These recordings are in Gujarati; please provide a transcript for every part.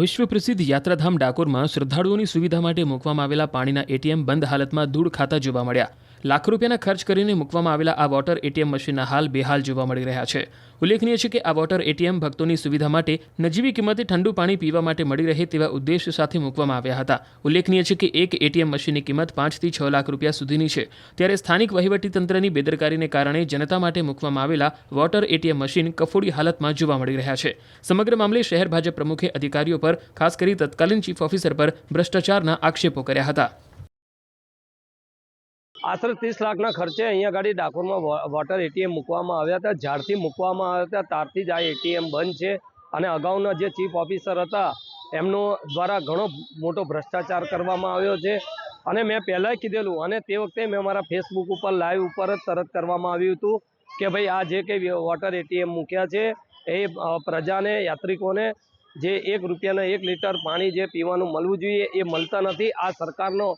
વિશ્વ પ્રસિદ્ધ યાત્રાધામ ડાકોરમાં શ્રદ્ધાળુઓની સુવિધા માટે મૂકવામાં આવેલા પાણીના એટીએમ બંધ હાલતમાં ધૂળ ખાતા જોવા મળ્યા। લાખ રૂપિયાના ખર્ચ કરીને મૂકવામાં આવેલા આ વોટર એટીએમ મશીનના હાલ બેહાલ જોવા મળી રહ્યા છે। ઉલ્લેખનીય છે કે આ વોટર એટીએમ ભક્તોની સુવિધા માટે નજીવી કિંમતે ઠંડુ પાણી પીવા માટે મળી રહે તેવા ઉદ્દેશ્ય સાથે મૂકવામાં આવ્યા હતા। ઉલ્લેખનીય છે કે એક એટીએમ મશીનની કિંમત 5 થી 6 લાખ રૂપિયા સુધીની છે, ત્યારે સ્થાનિક વહીવટીતંત્રની બેદરકારીને કારણે જનતા માટે મૂકવામાં આવેલા વોટર એટીએમ મશીન કફોડી હાલતમાં જોવા મળી રહ્યા છે। સમગ્ર મામલે શહેર ભાજપ પ્રમુખે અધિકારીઓ પર, ખાસ કરી તત્કાલીન ચીફ ઓફિસર પર ભ્રષ્ટાચારના આક્ષેપો કર્યા હતા। આશરે 30 લાખના ખર્ચે અહીંયા ગાડી ડાકોરમાં વોટર એટીએમ મૂકવામાં આવ્યા હતા। જ્યારથી મૂકવામાં આવ્યા હતા ત્યારથી જ આ એટીએમ બંધ છે અને અગાઉના જે ચીફ ઓફિસર હતા એમનો દ્વારા ઘણો મોટો ભ્રષ્ટાચાર કરવામાં આવ્યો છે અને મેં પહેલાં કીધેલું અને તે વખતે મેં મારા ફેસબુક ઉપર લાઈવ ઉપર જ તરત કરવામાં આવ્યું હતું કે ભાઈ આ જે કંઈ વોટર એટીએમ મૂક્યા છે એ પ્રજાને, યાત્રિકોને જે 1 રૂપિયાના 1 લીટર પાણી જે પીવાનું મળવું જોઈએ એ મળતા નથી। આ સરકારનો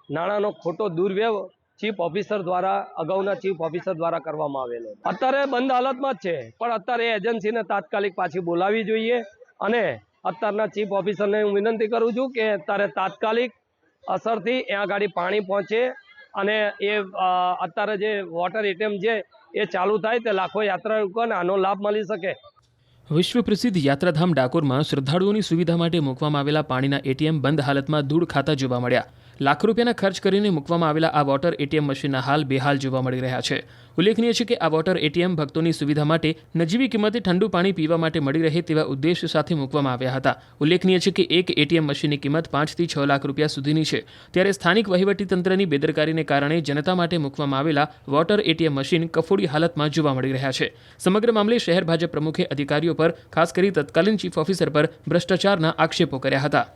નાણાંનો ખોટો દુર્વ્યવહાર ચીફ ઓફિસર દ્વારા, અગાઉના ચીફ ઓફિસર દ્વારા કરવામાં આવેલો। અત્યારે બંધ હાલતમાં જ છે, પણ અત્યારે એજન્સીને તાત્કાલિક પાછી બોલાવવી જોઈએ અને અત્યારના ચીફ ઓફિસરને હું વિનંતી કરું છું કે અત્યારે તાત્કાલિક અસરથી ત્યાં ગાડી પાણી પહોંચે અને એ અત્યારે જે વોટર એટીએમ છે એ ચાલુ થાય તે લાખો યાત્રાળુઓને આનો લાભ મળી શકે। વિશ્વ પ્રસિદ્ધ યાત્રાધામ ડાકોરમાં શ્રદ્ધાળુઓની સુવિધા માટે મૂકવામાં આવેલા પાણીના એટીએમ બંધ હાલતમાં ધૂળ ખાતા જોવા મળ્યા। લાખ રૂપિયાના ખર્ચ કરીને મૂકવામાં આવેલા આ વોટર એટીએમ મશીનના હાલ બેહાલ જોવા મળી રહ્યા છે। ઉલ્લેખનીય છે કે આ વોટર એટીએમ ભક્તોની સુવિધા માટે નજીવી કિંમતે ઠંડુ પાણી પીવા માટે મળી રહે તેવા ઉદ્દેશ્ય સાથે મૂકવામાં આવ્યા હતા। ઉલ્લેખનીય છે કે એક એટીએમ મશીનની કિંમત 5 થી 6 લાખ રૂપિયા સુધીની છે, ત્યારે સ્થાનિક વહીવટીતંત્રની બેદરકારીને કારણે જનતા માટે મૂકવામાં આવેલા વોટર એટીએમ મશીન કફોડી હાલતમાં જોવા મળી રહ્યા છે। સમગ્ર મામલે શહેર ભાજપ પ્રમુખે અધિકારીઓ પર, ખાસ કરી તત્કાલીન ચીફ ઓફિસર પર ભ્રષ્ટાચારના આક્ષેપો કર્યા હતા।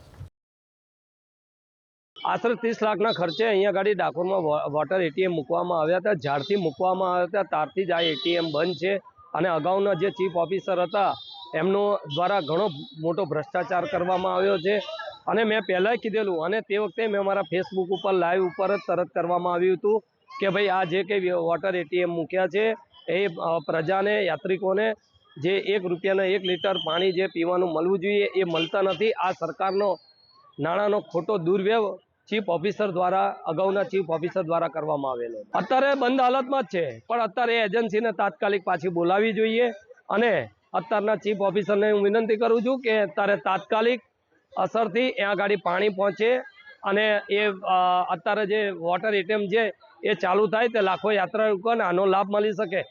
આશરે 30 લાખના ખર્ચે અહીંયા ગાડી ડાકોરમાં વોટર એટીએમ મૂકવામાં આવ્યા હતા। જ્યારથી મૂકવામાં આવ્યા હતા ત્યારથી જ આ એટીએમ બંધ છે અને અગાઉના જે ચીફ ઓફિસર હતા એમનો દ્વારા ઘણો મોટો ભ્રષ્ટાચાર કરવામાં આવ્યો છે અને મેં પહેલાં કીધેલું અને તે વખતે મેં મારા ફેસબુક ઉપર લાઈવ ઉપર જ તરત કરવામાં આવ્યું હતું કે ભાઈ આ જે કંઈ વોટર એટીએમ મૂક્યા છે એ પ્રજાને, યાત્રિકોને જે 1 રૂપિયાના 1 લીટર પાણી જે પીવાનું મળવું જોઈએ એ મળતા નથી। આ સરકારનો નાણાંનો ખોટો દુર્વ્યવહાર ચીફ ઓફિસર દ્વારા, અગાઉના ચીફ ઓફિસર દ્વારા કરવામાં આવેલો। અત્યારે બંધ હાલતમાં જ છે, પણ અત્યારે એજન્સીને તાત્કાલિક પાછી બોલાવવી જોઈએ અને અત્યારના ચીફ ઓફિસરને હું વિનંતી કરું છું કે અત્યારે તાત્કાલિક અસરથી ત્યાં ગાડી પાણી પહોંચે અને એ અત્યારે જે વોટર એટીએમ છે એ ચાલુ થાય તે લાખો યાત્રાળુઓને આનો લાભ મળી શકે।